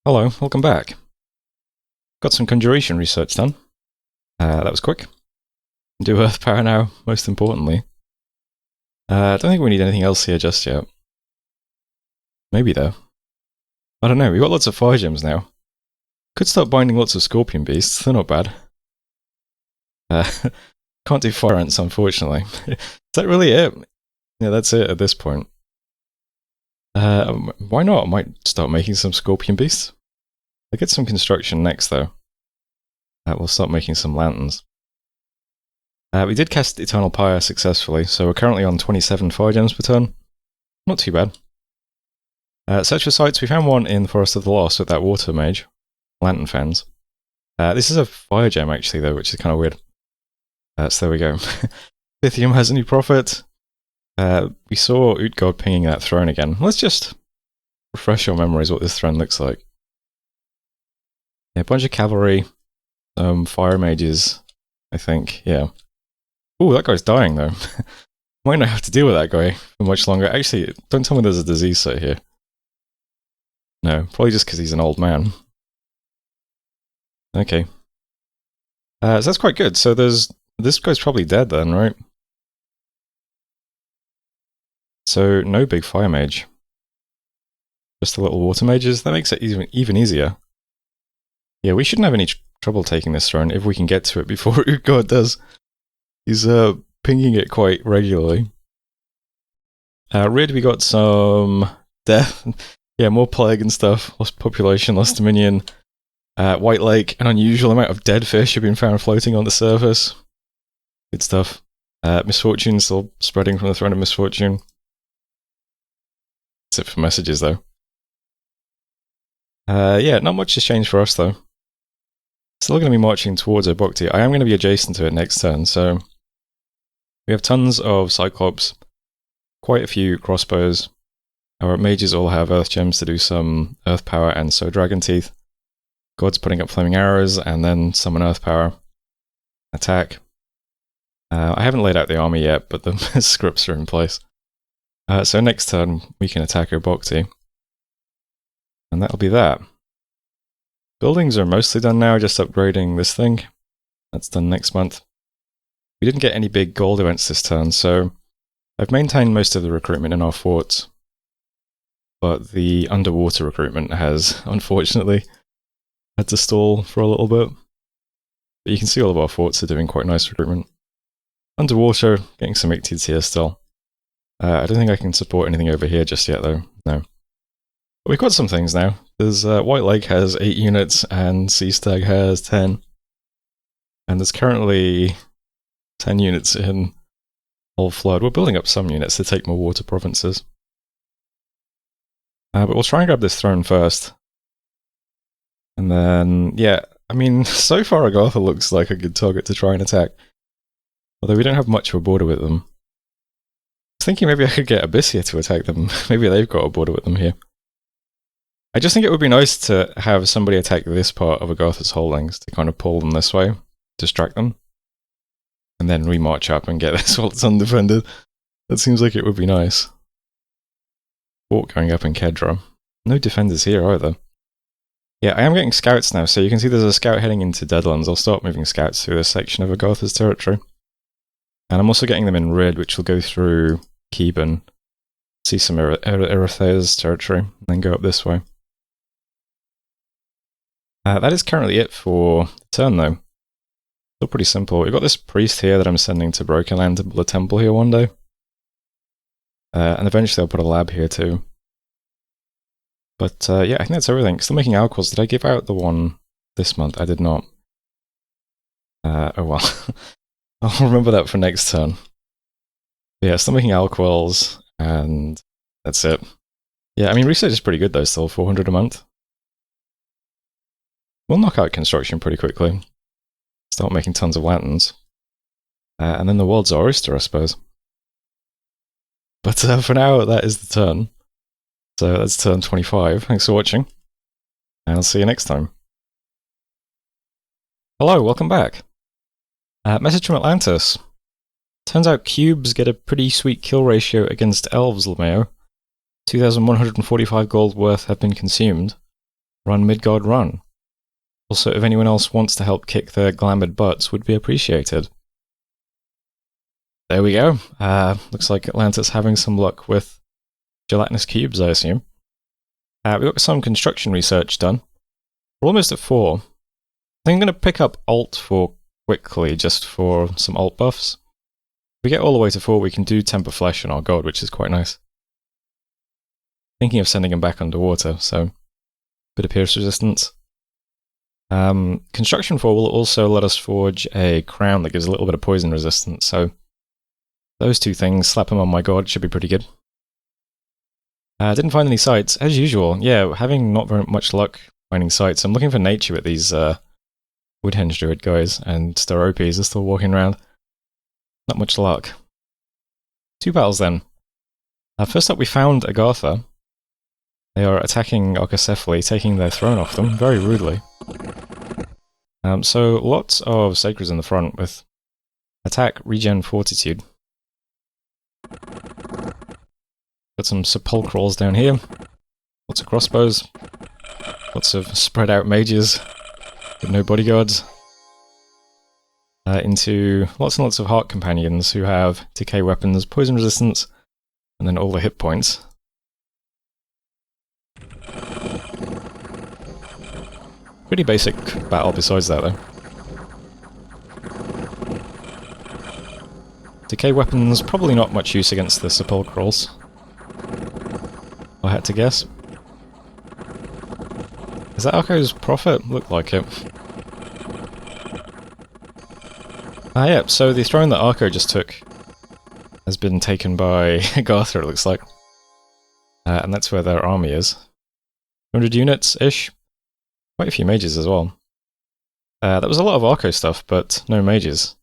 Hello, welcome back. Got some conjuration research done. That was quick. Do earth power now, most importantly. I don't think we need anything else here just yet. Maybe though. I don't know, we've got lots of fire gems now. Could start binding lots of scorpion beasts, they're not bad. Can't do fire ants, unfortunately. Is that really it? Yeah, that's it at this point. Why not? I might start making some scorpion beasts. I'll get some construction next though. We'll start making some lanterns. We did cast Eternal Pyre successfully, so we're currently on 27 fire gems per turn. Not too bad. Search for sites, we found one in the Forest of the Lost with that water mage. Lantern fans. This is a fire gem actually though, which is kind of weird. So there we go. Lithium has a new prophet. We saw Utgard pinging that throne again. Let's just refresh your memories what this throne looks like. Yeah, a bunch of cavalry, fire mages, I think, yeah. Ooh, that guy's dying though. Might not have to deal with that guy for much longer. Actually, don't tell me there's a disease set here. No, probably just because he's an old man. Okay. So that's quite good. So this guy's probably dead then, right? So no big fire mage. Just the little water mages. That makes it even easier. Yeah, we shouldn't have any trouble taking this throne if we can get to it before Utgard does. He's pinging it quite regularly. Rid, we got some death. Yeah, more plague and stuff. Lost population, lost dominion. White Lake, an unusual amount of dead fish have been found floating on the surface. Good stuff. Misfortune still spreading from the throne of misfortune. That's it for messages though. Yeah, not much has changed for us though. Still going to be marching towards Obokti. I am going to be adjacent to it next turn, so we have tons of Cyclops, quite a few crossbows. Our mages all have earth gems to do some earth power and so dragon teeth. God's putting up flaming arrows and then summon earth power. Attack. I haven't laid out the army yet, but the scripts are in place. So next turn we can attack Obokti. And that'll be that. Buildings are mostly done now, just upgrading this thing. That's done next month. We didn't get any big gold events this turn, so I've maintained most of the recruitment in our forts. But the underwater recruitment has, unfortunately, had to stall for a little bit. But you can see all of our forts are doing quite nice recruitment. Underwater, getting some Ictids here still. I don't think I can support anything over here just yet though, no. But we've got some things now. There's White Lake has 8 units and Sea Stag has 10. And there's currently 10 units in Old Flood. We're building up some units to take more water provinces. But we'll try and grab this throne first. And then, yeah, I mean, so far Agartha looks like a good target to try and attack. Although we don't have much of a border with them. I was thinking maybe I could get Abyssia to attack them. Maybe they've got a border with them here. I just think it would be nice to have somebody attack this part of Agartha's holdings to kind of pull them this way, distract them, and then remarch up and get this while it's undefended. That seems like it would be nice. Fort going up in Kedra. No defenders here either. Yeah, I am getting scouts now, so you can see there's a scout heading into Deadlands. I'll start moving scouts through this section of Agartha's territory. And I'm also getting them in Rid, which will go through Keban, see some Erethea's territory, and then go up this way. That is currently it for the turn though. Still pretty simple. We've got this priest here that I'm sending to Broken Land to build a temple here one day. And eventually I'll put a lab here too. But yeah, I think that's everything. Still making alcohols. Did I give out the one this month? I did not. Oh well. I'll remember that for next turn. But yeah, still making alcohols, and that's it. Yeah, I mean, research is pretty good though, still 400 a month. We'll knock out construction pretty quickly. Start making tons of lanterns. And then the world's our oyster, I suppose. But for now, that is the turn. So that's turn 25. Thanks for watching. And I'll see you next time. Hello, welcome back. Message from Atlantis. Turns out cubes get a pretty sweet kill ratio against elves, Lameo. 2,145 gold worth have been consumed. Run, Midgard, run. Also, if anyone else wants to help kick their glamoured butts, would be appreciated. There we go. Looks like Atlantis having some luck with gelatinous cubes, I assume. We've got some construction research done. We're almost at 4. I think I'm going to pick up Alt for quickly, just for some Alt buffs. If we get all the way to 4, we can do Temper Flesh on our god, which is quite nice. Thinking of sending him back underwater, so bit of pierce resistance. Construction 4 will also let us forge a crown that gives a little bit of poison resistance, so those two things, slap them on my god, should be pretty good. Didn't find any sites, as usual. Yeah, having not very much luck finding sites. I'm looking for nature with these Woodhenge Druid guys, and their OPs are still walking around. Not much luck. 2 battles then. First up, we found Agartha. They are attacking Archocephaly, taking their throne off them, very rudely. So lots of Sacreds in the front with attack, regen, fortitude. Got some sepulcrals down here. Lots of crossbows. Lots of spread out mages with no bodyguards. Into lots and lots of heart companions who have decay weapons, poison resistance, and then all the hit points. Pretty basic battle besides that, though. Decay weapons, probably not much use against the sepulcrals. I had to guess. Is that Archo's Prophet? Looked like it. Yeah, so the throne that Archo just took has been taken by Agartha, it looks like. And that's where their army is. 200 units-ish. Quite a few mages as well. That was a lot of Archo stuff, but no mages.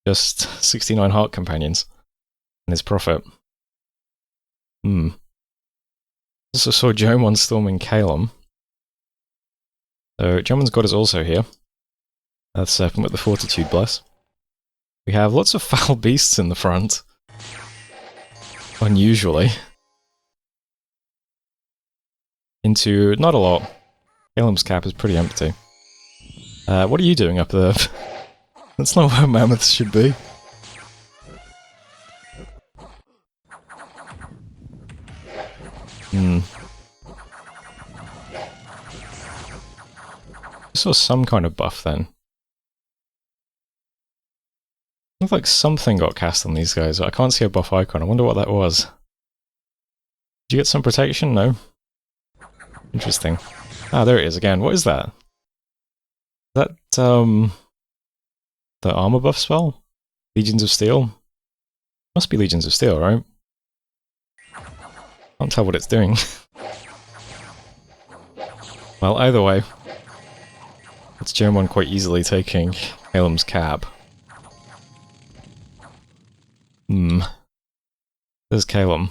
Just 69 heart companions. And his Prophet. Also saw Jomon storming Kalem. So Jomon's god is also here. That's Serpent with the Fortitude Bless. We have lots of foul beasts in the front. Unusually. Into not a lot. Kalem's cap is pretty empty. What are you doing up there? That's not where mammoths should be. I saw some kind of buff then. Looks like something got cast on these guys, but I can't see a buff icon. I wonder what that was. Did you get some protection? No? Interesting. Ah, there it is again. What is that? Is that, the armor buff spell? Legions of Steel? Must be Legions of Steel, right? Can't tell what it's doing. Well, either way, it's Jomon quite easily taking Kalem's cap. There's Kalem.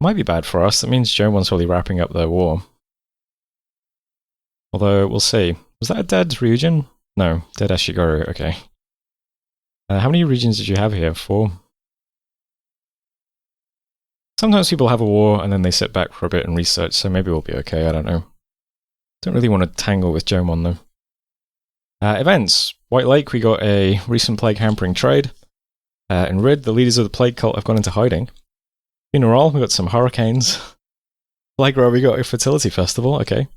Might be bad for us. That means Jomon's really wrapping up their war. Although, we'll see. Was that a dead Ryujin? No, dead Ashigaru, okay. How many regions did you have here? 4? Sometimes people have a war and then they sit back for a bit and research, so maybe we'll be okay, I don't know. Don't really want to tangle with Jomon though. Events. White Lake, we got a recent plague hampering trade. In Rid, the leaders of the plague cult have gone into hiding. Funeral, we got some hurricanes. Phlegra, we got a fertility festival, okay.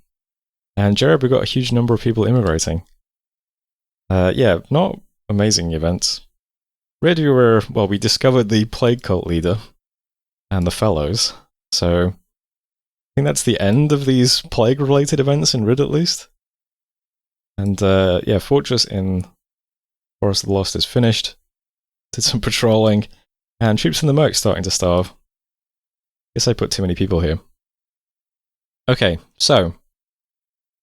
And Jereb, we got a huge number of people immigrating. Yeah, not amazing events. Rid, we discovered the plague cult leader and the fellows, so I think that's the end of these plague-related events in Rid at least. And yeah, Fortress in Forest of the Lost is finished. Did some patrolling, and troops in the Merc starting to starve. Guess I put too many people here. Okay, so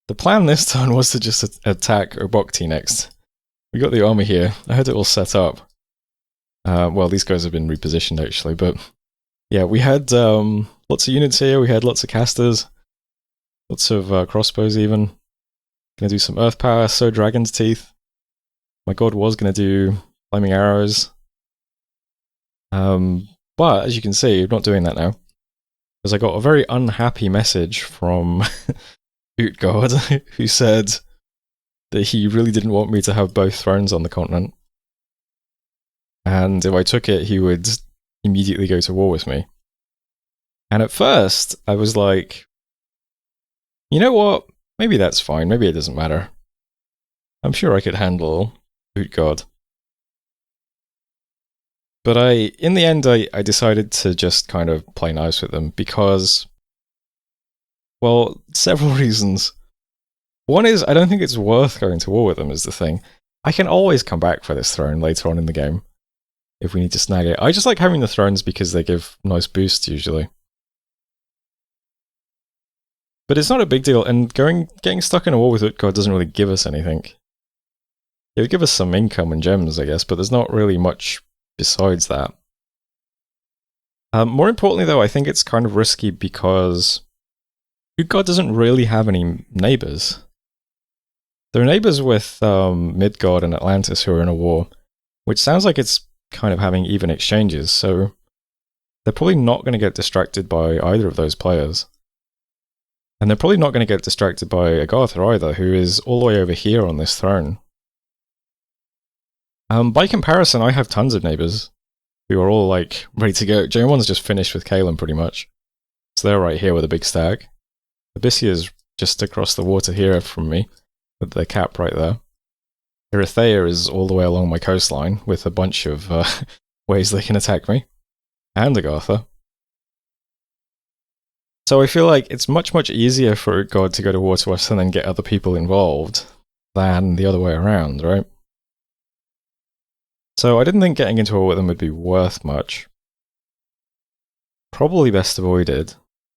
the plan this turn was to just attack Obokti next. We got the army here. I had it all set up. Well, these guys have been repositioned actually, but yeah, we had lots of units here. We had lots of casters, lots of crossbows even. Gonna do some earth power, sow dragon's teeth. My god was gonna do flaming arrows. But as you can see, I'm not doing that now. Because I got a very unhappy message from Utgard, who said that he really didn't want me to have both thrones on the continent. And if I took it, he would immediately go to war with me. And at first, I was like, you know what? Maybe that's fine. Maybe it doesn't matter. I'm sure I could handle Utgard. But in the end, I decided to just kind of play nice with them because, well, several reasons. One is, I don't think it's worth going to war with them, is the thing. I can always come back for this throne later on in the game, if we need to snag it. I just like having the thrones because they give nice boosts, usually. But it's not a big deal, and getting stuck in a war with Utgard doesn't really give us anything. It would give us some income and gems, I guess, but there's not really much besides that. More importantly, though, I think it's kind of risky because Utgard doesn't really have any neighbours. There are neighbours with Midgard and Atlantis who are in a war, which sounds like it's kind of having even exchanges, so they're probably not going to get distracted by either of those players. And they're probably not going to get distracted by Agartha either, who is all the way over here on this throne. By comparison, I have tons of neighbours who are all like ready to go. J1's just finished with Kalen pretty much. So they're right here with a big stag. Abyssia's just across the water here from me, with the cap right there. Erythea is all the way along my coastline, with a bunch of ways they can attack me. And Agartha. So I feel like it's much, much easier for God to go to war to us and then get other people involved than the other way around, right? So I didn't think getting into a war with them would be worth much. Probably best avoided.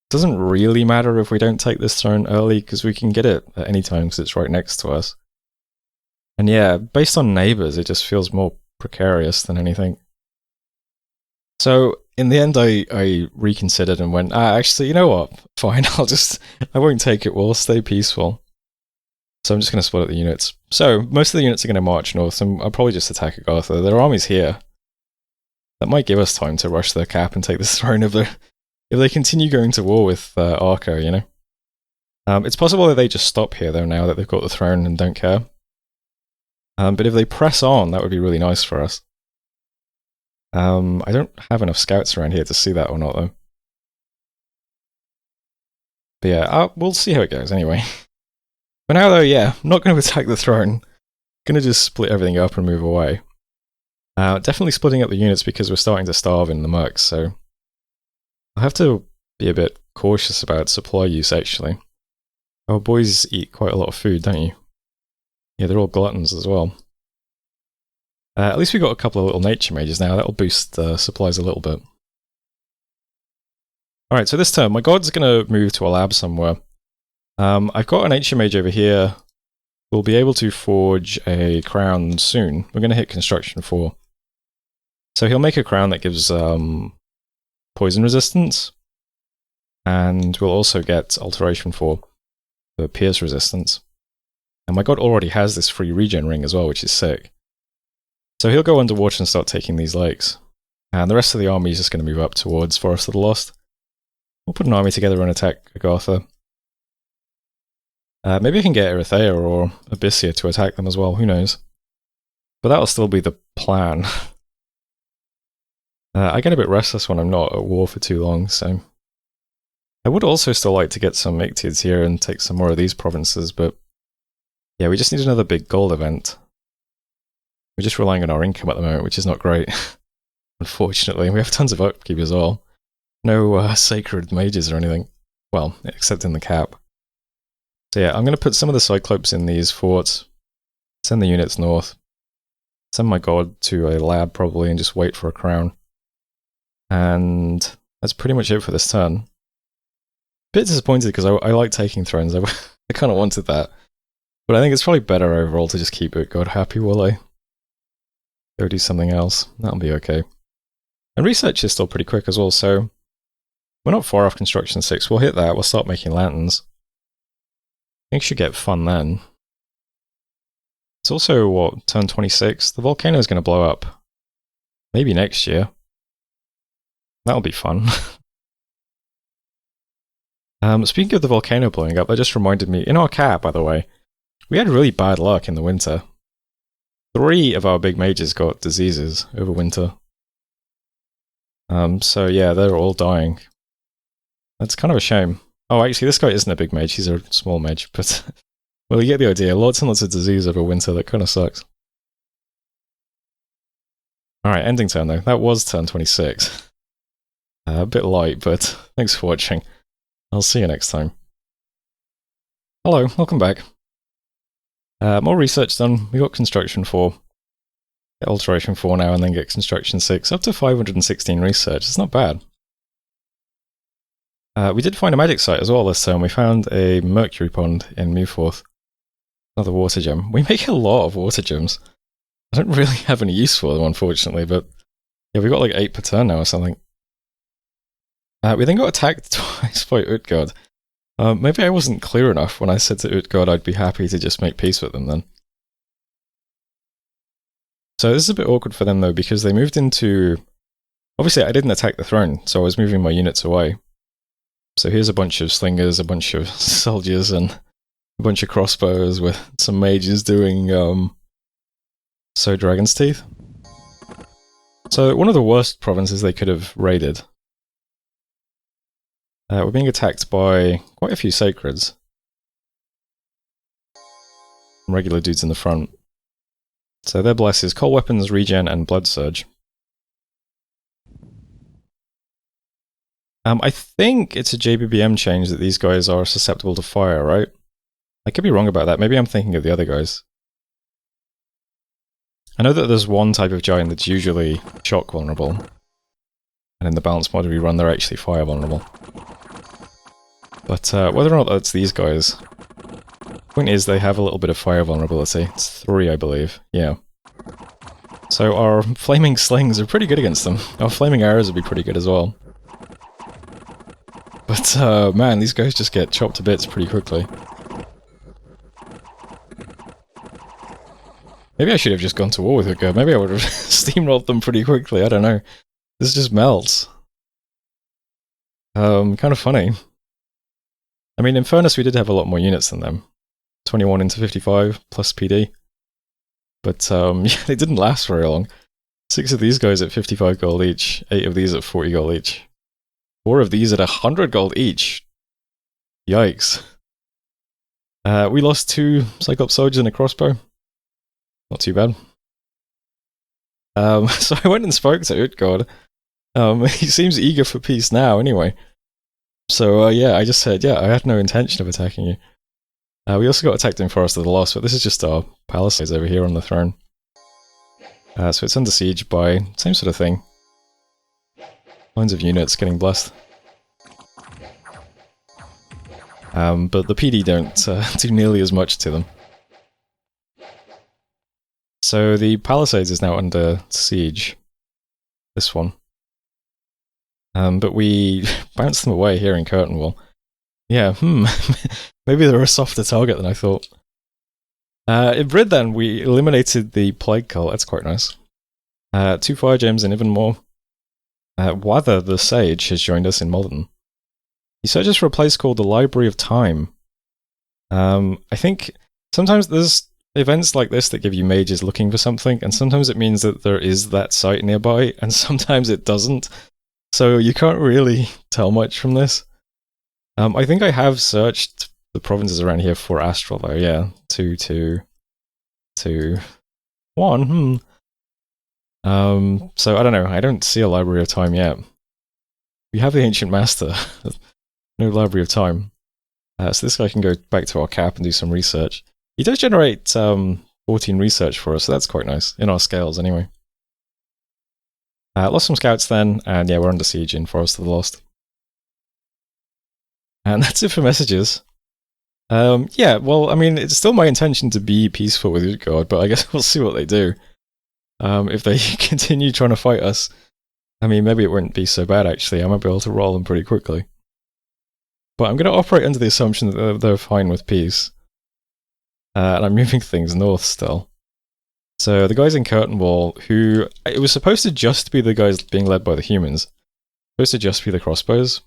Doesn't really matter if we don't take this throne early, because we can get it at any time because it's right next to us. And yeah, based on neighbours, it just feels more precarious than anything. So in the end, I reconsidered and went, actually, you know what? Fine, I won't take it, we'll stay peaceful. So I'm just going to split up the units. So most of the units are going to march north, and I'll probably just attack Agartha. There are armies here. That might give us time to rush their cap and take this throne if they continue going to war with Arco, you know? It's possible that they just stop here, though, now that they've got the throne and don't care. But if they press on, that would be really nice for us. I don't have enough scouts around here to see that or not, though. But yeah, we'll see how it goes anyway. For now, though, yeah, I'm not going to attack the throne. Going to just split everything up and move away. Definitely splitting up the units because we're starting to starve in the mercs, so I'll have to be a bit cautious about supply use, actually. Our boys eat quite a lot of food, don't you? Yeah, they're all gluttons as well. At least we got a couple of little nature mages now. That'll boost supplies a little bit. Alright, so this turn, my god's going to move to a lab somewhere. I've got an nature mage over here. We'll be able to forge a crown soon. We're going to hit construction 4. So he'll make a crown that gives poison resistance. And we'll also get alteration 4 for pierce resistance. And my god already has this free regen ring as well, which is sick. So he'll go underwater and start taking these lakes. And the rest of the army is just going to move up towards Forest of the Lost. We'll put an army together and attack Agartha. Maybe I can get Erythea or Abyssia to attack them as well, who knows. But that'll still be the plan. I get a bit restless when I'm not at war for too long, so... I would also still like to get some Ictids here and take some more of these provinces, but... yeah, we just need another big gold event. We're just relying on our income at the moment, which is not great. Unfortunately, we have tons of upkeep as well. No sacred mages or anything. Well, except in the cap. So yeah, I'm going to put some of the Cyclopes in these forts, send the units north, send my god to a lab probably and just wait for a crown. And that's pretty much it for this turn. Bit disappointed because I like taking thrones, I kind of wanted that. But I think it's probably better overall to just keep God happy while I go do something else. That'll be okay. And research is still pretty quick as well, so we're not far off construction 6. We'll hit that, we'll start making lanterns. Things should get fun then. It's also, what, turn 26? The volcano is going to blow up. Maybe next year. That'll be fun. Speaking of the volcano blowing up, that just reminded me, in our cat, by the way, we had really bad luck in the winter. 3 of our big mages got diseases over winter. So yeah, they're all dying. That's kind of a shame. Oh, actually, this guy isn't a big mage, he's a small mage, but well, you get the idea. Lots and lots of disease over winter, that kind of sucks. Alright, ending turn though. That was turn 26. A bit light, but thanks for watching. I'll see you next time. Hello, welcome back. More research done. We got construction 4. Get alteration 4 now, and then get construction 6. Up to 516 research. It's not bad. We did find a magic site as well this time. We found a mercury pond in Mewforth. Another water gem. We make a lot of water gems. I don't really have any use for them, unfortunately, but yeah, we got like 8 per turn now or something. We then got attacked twice by Utgard. Maybe I wasn't clear enough when I said to Utgard I'd be happy to just make peace with them then. So this is a bit awkward for them though, because they moved into... Obviously I didn't attack the throne, so I was moving my units away. So here's a bunch of slingers, a bunch of soldiers, and a bunch of crossbows with some mages doing, so Dragon's Teeth. So one of the worst provinces they could have raided. We're being attacked by quite a few sacreds. Regular dudes in the front. So their bless is cold weapons, regen, and blood surge. I think it's a JBBM change that these guys are susceptible to fire, right? I could be wrong about that. Maybe I'm thinking of the other guys. I know that there's one type of giant that's usually shock vulnerable. And in the balance mod we run, they're actually fire vulnerable. But whether or not that's these guys, the point is they have a little bit of fire vulnerability. It's 3, I believe. Yeah. So our flaming slings are pretty good against them. Our flaming arrows would be pretty good as well. But man, these guys just get chopped to bits pretty quickly. Maybe I should have just gone to war with Utgard. Maybe I would have steamrolled them pretty quickly. I don't know. This just melts. Kind of funny. I mean, in fairness, we did have a lot more units than them. 21 into 55, plus PD. But, yeah, they didn't last very long. 6 of these guys at 55 gold each, 8 of these at 40 gold each. 4 of these at 100 gold each. Yikes. We lost 2 Cyclops soldiers and a crossbow. Not too bad. So I went and spoke to Utgard. He seems eager for peace now, anyway. So, yeah, I just said, yeah, I had no intention of attacking you. We also got attacked in Forest of the Lost, but this is just our palisades over here on the throne. So it's under siege by same sort of thing. Lines of units getting blessed. But the PD don't do nearly as much to them. So the palisades is now under siege. This one. But we bounced them away here in Curtain Wall. Yeah, maybe they're a softer target than I thought. In Brid then, we eliminated the Plague Cult. That's quite nice. 2 fire gems and even more. Wather the Sage has joined us in Modern. He searches for a place called the Library of Time. I think sometimes there's events like this that give you mages looking for something, and sometimes it means that there is that site nearby, and sometimes it doesn't. So you can't really tell much from this. I think I have searched the provinces around here for Astral though, yeah. 2, 2, 2, 1, so I don't know, I don't see a Library of Time yet. We have the Ancient Master. No Library of Time. So this guy can go back to our cap and do some research. He does generate 14 research for us, so that's quite nice. In our scales, anyway. Lost some scouts then, and yeah, we're under siege in Forest of the Lost. And that's it for messages. Yeah, well, I mean, it's still my intention to be peaceful with Utgard, but I guess we'll see what they do. If they continue trying to fight us, I mean, maybe it wouldn't be so bad, actually. I might be able to roll them pretty quickly. But I'm going to operate under the assumption that they're fine with peace. And I'm moving things north still. So the guys in Curtain Wall, who... It was supposed to just be the guys being led by the humans. Supposed to just be the crossbows.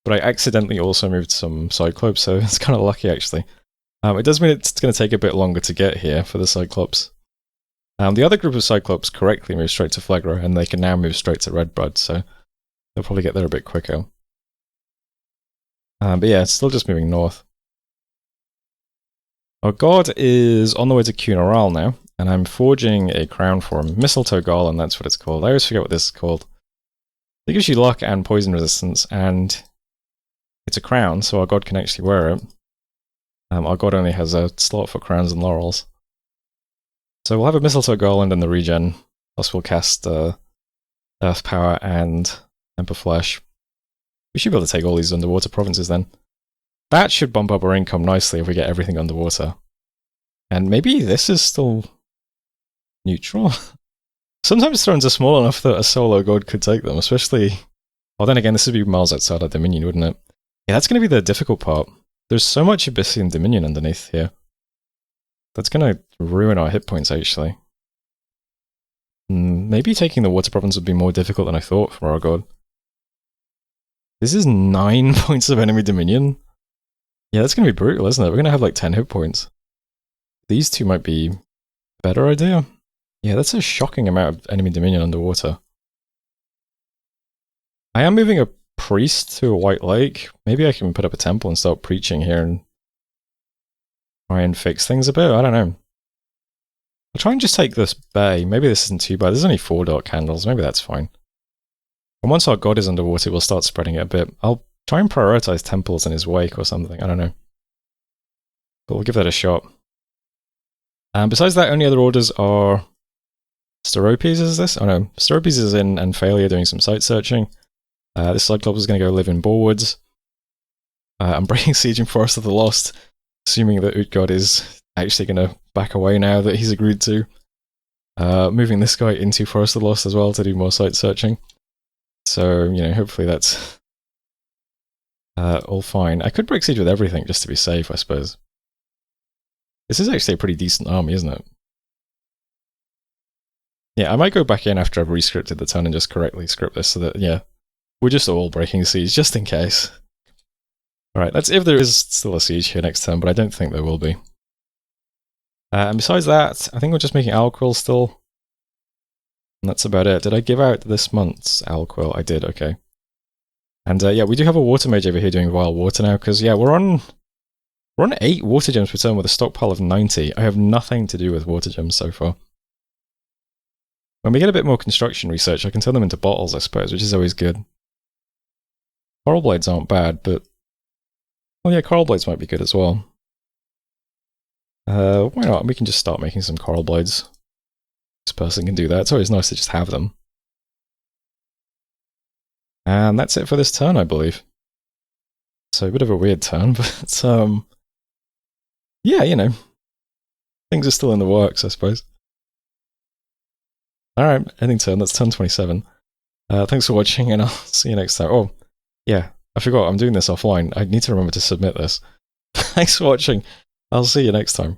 but I accidentally also moved some Cyclops, so it's kind of lucky actually. It does mean it's going to take a bit longer to get here for the Cyclops. The other group of Cyclops correctly moved straight to Phlegra, and they can now move straight to Redbud, so they'll probably get there a bit quicker. But yeah, it's still just moving north. Our god is on the way to Kunaral now, and I'm forging a crown for him. Mistletoe Garland, that's what it's called. I always forget what this is called. It gives you luck and poison resistance, and it's a crown, so our god can actually wear it. Our god only has a slot for crowns and laurels. So we'll have a Mistletoe Garland in the regen, plus we'll cast Earth Power and Emperor Flesh. We should be able to take all these underwater provinces then. That should bump up our income nicely if we get everything underwater. And maybe this is still neutral? Sometimes thrones are small enough that a solo god could take them, especially... Well, then again, this would be miles outside our Dominion, wouldn't it? Yeah, that's going to be the difficult part. There's so much Abyssian Dominion underneath here. That's going to ruin our hit points, actually. Maybe taking the water province would be more difficult than I thought for our god. This is 9 points of enemy Dominion. Yeah, that's going to be brutal, isn't it? We're going to have like 10 hit points. These two might be a better idea. Yeah, that's a shocking amount of enemy Dominion underwater. I am moving a priest to a White Lake. Maybe I can put up a temple and start preaching here and try and fix things a bit. I don't know. I'll try and just take this bay. Maybe this isn't too bad. There's only 4 dark candles. Maybe that's fine. And once our god is underwater, we'll start spreading it a bit. I'll try and prioritize temples in his wake or something. I don't know. But we'll give that a shot. And besides that, only other orders are... Steropes, is this? Oh no. Steropes is in Amphalia doing some site searching. This Cyclops is going to go live in Borewoods. I'm breaking siege in Forest of the Lost, assuming that Utgard is actually going to back away now that he's agreed to. Moving this guy into Forest of the Lost as well to do more site searching. So, you know, hopefully that's all fine. I could break siege with everything just to be safe, I suppose. This is actually a pretty decent army, isn't it? Yeah, I might go back in after I've rescripted the turn and just correctly script this so that, yeah, we're just all breaking siege, just in case. Alright, that's if there is still a siege here next turn, but I don't think there will be. And besides that, I think we're just making Alquill still. And that's about it. Did I give out this month's Alquill? I did, okay. And yeah, we do have a water mage over here doing wild water now, because yeah, we're on 8 water gems per turn with a stockpile of 90. I have nothing to do with water gems so far. When we get a bit more construction research, I can turn them into bottles, I suppose, which is always good. Coral blades aren't bad, but... Well, yeah, coral blades might be good as well. Why not? We can just start making some coral blades. This person can do that. It's always nice to just have them. And that's it for this turn, I believe. So, a bit of a weird turn, but, yeah, you know. Things are still in the works, I suppose. Alright, ending turn. That's turn 27. Thanks for watching, and I'll see you next time. Oh, yeah, I forgot. I'm doing this offline. I need to remember to submit this. Thanks for watching. I'll see you next time.